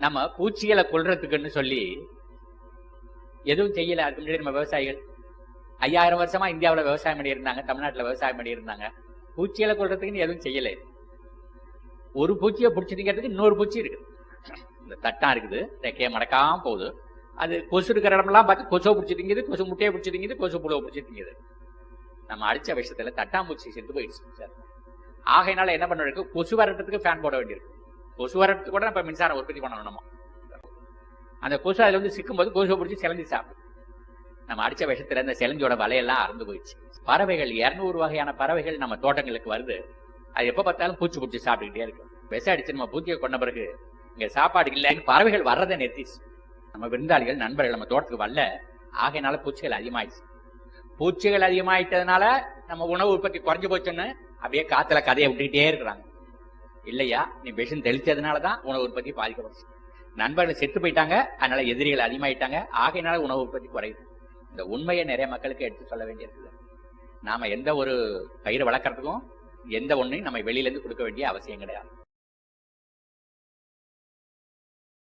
நம்ம பூச்சிகளை கொல்றதுக்குன்னு சொல்லி எதுவும் செய்யல. அதுக்கு முன்னாடி நம்ம விவசாயிகள் 5000 வருஷமா இந்தியாவில் விவசாயம் பண்ணி இருந்தாங்க, தமிழ்நாட்டில் விவசாயம் பண்ணி இருந்தாங்க. பூச்சிகளை கொல்றதுக்குன்னு எதுவும் செய்யல. ஒரு பூச்சியை பிடிச்சிருக்கிறதுக்கு இன்னொரு பூச்சி இருக்குது. இந்த தட்டா இருக்குது, ரெக்கையை மடக்காம போகுது. அது கொசு இருக்கிற இடமெல்லாம் பார்த்து கொசுவை பிடிச்சிருக்குது, கொசு முட்டையை பிடிச்சிருக்குது, கொசு புழுவை பிடிச்சிருக்குது. நம்ம அடிச்ச விஷயத்துல தட்டாம்பூச்சி செத்து போயிடுச்சு சார். ஆகையினால என்ன பண்ண இருக்கு, கொசு வரட்டுறதுக்கு ஃபேன் போட வேண்டியிருக்கு. கொசு வரட்டுக்கு கூட நம்ம மின்சாரம் உற்பத்தி பண்ணணும். நம்ம அந்த கொசு அதுல வந்து சிக்கும் போது கொசுவை பிடிச்சி செலஞ்சி சாப்பிடும். நம்ம அடிச்ச விஷயத்துல இந்த செலஞ்சோட வலையெல்லாம் அறந்து போயிடுச்சு. பறவைகள் 200 வகையான பறவைகள் நம்ம தோட்டங்களுக்கு வருது. அது எப்ப பார்த்தாலும் பூச்சி பிடிச்சி சாப்பிட்டுக்கிட்டே இருக்கு. விஷம் அடிச்சு நம்ம பூச்சியை கொண்ட பிறகு இங்க சாப்பாடு இல்லைன்னு பறவைகள் வர்றதை நிறுத்திச்சு. நம்ம விருந்தாளிகள் நண்பர்கள் நம்ம தோட்டத்துக்கு வரல. ஆகையினால பூச்சிகள் அதிகமாயிடுச்சு. பூச்சிகள் அதிகமாயிட்டதுனால நம்ம உணவு உற்பத்தி குறைஞ்சு போச்சுன்னு அப்படியே காத்துல கதையை விட்டுக்கிட்டே இருக்கிறாங்க. இல்லையா, நீ விஷம் தெளிச்சதுனாலதான் உணவு உற்பத்தி பாதிக்கப்பட்டுச்சு. நண்பர்கள் செத்து போயிட்டாங்க, அதனால எதிரிகள் அதிகமாயிட்டாங்க. ஆகையினால உணவு உற்பத்தி குறையுது. இந்த உண்மையை நிறைய மக்களுக்கு எடுத்து சொல்ல வேண்டியிருக்குது. நாம எந்த ஒரு பயிரை வளர்க்கறதுக்கும் எந்த ஒன்றையும் நம்ம வெளியில இருந்து கொடுக்க வேண்டிய அவசியம் கிடையாது.